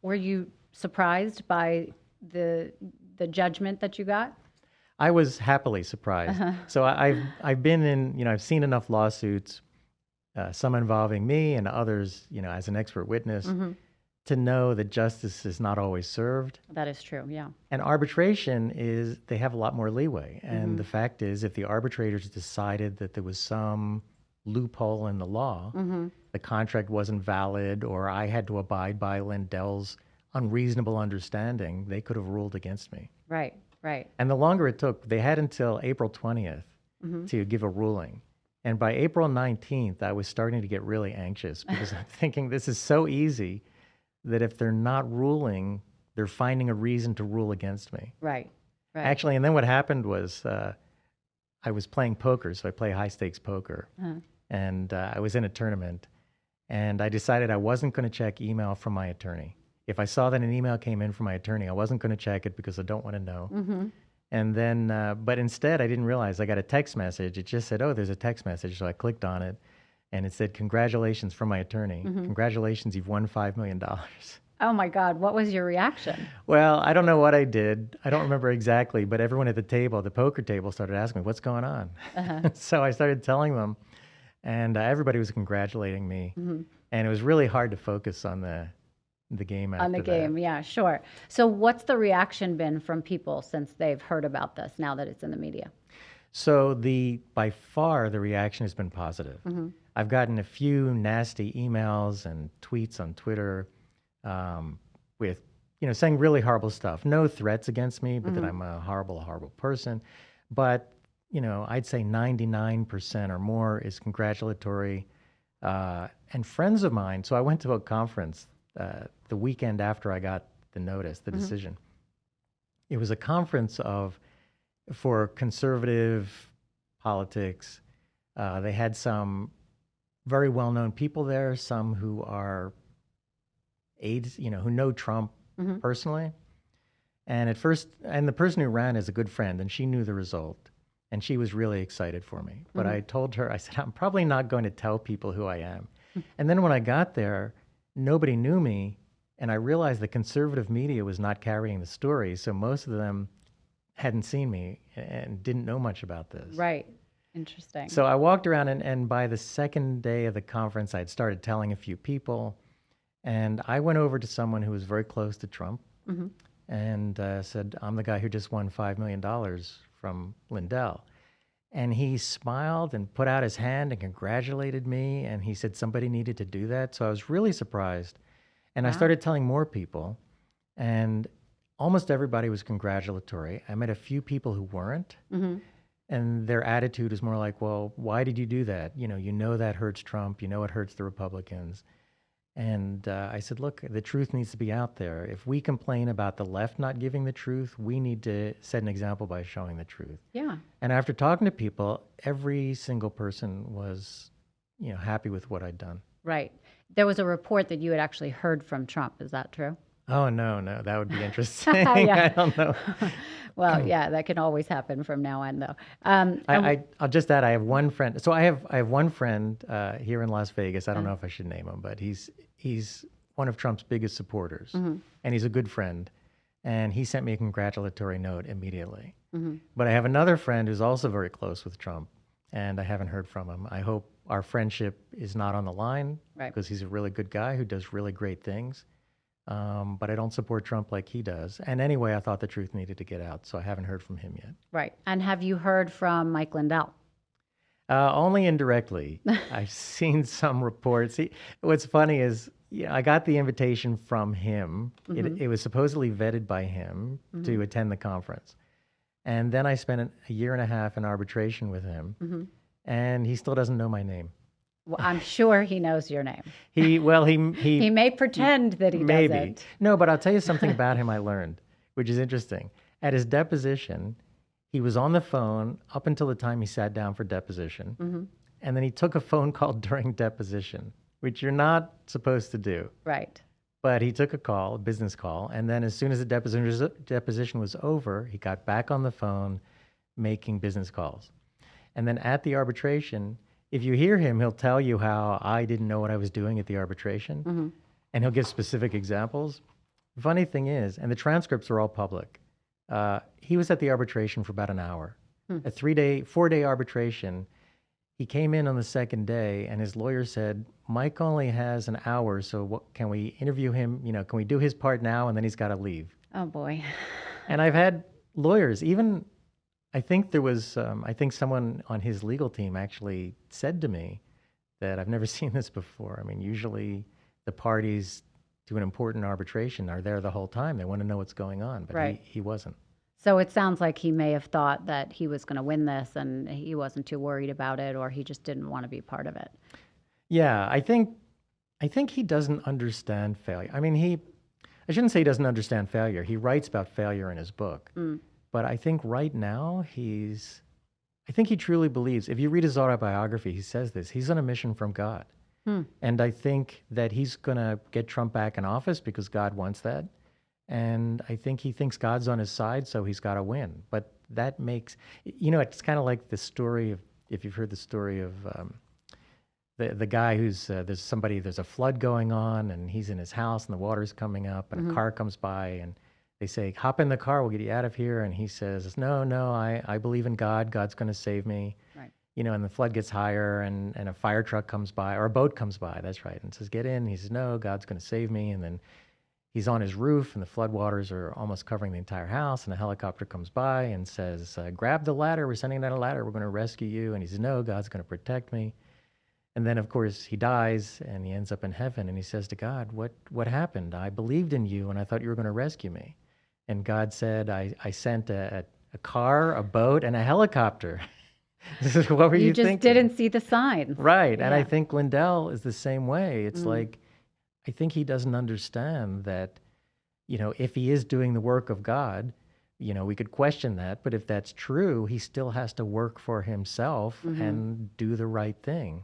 Were you surprised by the judgment that you got? I was happily surprised. So I've been in, I've seen enough lawsuits, some involving me and others, as an expert witness, to know that justice is not always served. That is true, yeah. And arbitration they have a lot more leeway. And the fact is, if the arbitrators decided that there was some loophole in the law, the contract wasn't valid, or I had to abide by Lindell's unreasonable understanding, they could have ruled against me. Right, right. And the longer it took, they had until April 20th to give a ruling. And by April 19th, I was starting to get really anxious because I'm thinking this is so easy that if they're not ruling, they're finding a reason to rule against me. Right, right. Actually, and then what happened was I was playing poker, so I play high-stakes poker. And I was in a tournament, and I decided I wasn't going to check email from my attorney. If I saw that an email came in from my attorney, I wasn't going to check it because I don't want to know. And then, but instead, I didn't realize I got a text message. It just said, oh, there's a text message. So I clicked on it, and it said, congratulations from my attorney. Congratulations, you've won $5 million. Oh my God, what was your reaction? Well, I don't know what I did. I don't remember exactly, but everyone at the table, the poker table, started asking me, what's going on? So I started telling them, and everybody was congratulating me. And it was really hard to focus on the game after that. On the game, yeah, sure. So what's the reaction been from people since they've heard about this, now that it's in the media? So by far, the reaction has been positive. I've gotten a few nasty emails and tweets on Twitter with, saying really horrible stuff. No threats against me, but that I'm a horrible, horrible person. But, I'd say 99% or more is congratulatory. And friends of mine, so I went to a conference the weekend after I got the notice, the decision. It was a conference for conservative politics. They had some very well-known people there, some who are aides, who know Trump personally. And the person who ran is a good friend, and she knew the result, and she was really excited for me. But I told her, I said, I'm probably not going to tell people who I am. And then when I got there, nobody knew me, and I realized the conservative media was not carrying the story, so most of them hadn't seen me and didn't know much about this. Right. Interesting. So I walked around, and by the second day of the conference, I'd started telling a few people, and I went over to someone who was very close to Trump and said, I'm the guy who just won $5 million from Lindell. And he smiled and put out his hand and congratulated me. And he said somebody needed to do that. So I was really surprised. And I started telling more people. And almost everybody was congratulatory. I met a few people who weren't. And their attitude is more like, well, why did you do that? You know that hurts Trump. You know it hurts the Republicans. And I said, look, the truth needs to be out there. If we complain about the left not giving the truth, we need to set an example by showing the truth. Yeah. And after talking to people, every single person was, happy with what I'd done. Right. There was a report that you had actually heard from Trump. Is that true? Oh, no, that would be interesting. I don't know. Well, yeah, that can always happen from now on, though. I'll just add, I have one friend. So I have one friend here in Las Vegas. I don't know if I should name him, but he's one of Trump's biggest supporters, and he's a good friend. And he sent me a congratulatory note immediately. But I have another friend who's also very close with Trump, and I haven't heard from him. I hope our friendship is not on the line, because he's a really good guy who does really great things. But I don't support Trump like he does. And anyway, I thought the truth needed to get out, so I haven't heard from him yet. Right. And have you heard from Mike Lindell? Only indirectly. I've seen some reports. What's funny is, I got the invitation from him. It was supposedly vetted by him to attend the conference. And then I spent a year and a half in arbitration with him, and he still doesn't know my name. Well, I'm sure he knows your name. He may pretend that he maybe doesn't. No, but I'll tell you something about him I learned, which is interesting. At his deposition, he was on the phone up until the time he sat down for deposition, and then he took a phone call during deposition, which you're not supposed to do. Right. But he took a business call, and then as soon as the deposition was over, he got back on the phone making business calls. And then at the arbitration, if you hear him, he'll tell you how I didn't know what I was doing at the arbitration, and he'll give specific examples. The funny thing is, and the transcripts are all public, he was at the arbitration for about an hour. A 4-day arbitration. He came in on the second day, and his lawyer said, Mike only has an hour, so can we interview him? Can we do his part now, and then he's got to leave? Oh, boy. And I've had lawyers, even, I think there was, I think someone on his legal team actually said to me that I've never seen this before. I mean, usually the parties to an important arbitration are there the whole time. They want to know what's going on, but Right. he wasn't. So it sounds like he may have thought that he was going to win this and he wasn't too worried about it, or he just didn't want to be part of it. Yeah, I think he doesn't understand failure. I mean, I shouldn't say he doesn't understand failure. He writes about failure in his book. But I think right now I think he truly believes, if you read his autobiography, he says this, he's on a mission from God. And I think that he's going to get Trump back in office because God wants that. And I think he thinks God's on his side, so he's got to win. But that makes, it's kind of like the story of, if you've heard the story of the guy who's, there's a flood going on, and he's in his house, and the water's coming up, and a car comes by, and they say, hop in the car, we'll get you out of here. And he says, no, I believe in God. God's going to save me. Right. And the flood gets higher, and a fire truck comes by, or a boat comes by, that's right, and says, get in. He says, no, God's going to save me. And then he's on his roof, and the floodwaters are almost covering the entire house, and a helicopter comes by and says, grab the ladder, we're sending down a ladder, we're going to rescue you. And he says, no, God's going to protect me. And then, of course, he dies, and he ends up in heaven, and he says to God, what happened? I believed in you, and I thought you were going to rescue me. And God said, I sent a car, a boat, and a helicopter. What were you thinking? You just didn't see the signs. Right. Yeah. And I think Lindell is the same way. It's like, I think he doesn't understand that, if he is doing the work of God, we could question that. But if that's true, he still has to work for himself and do the right thing.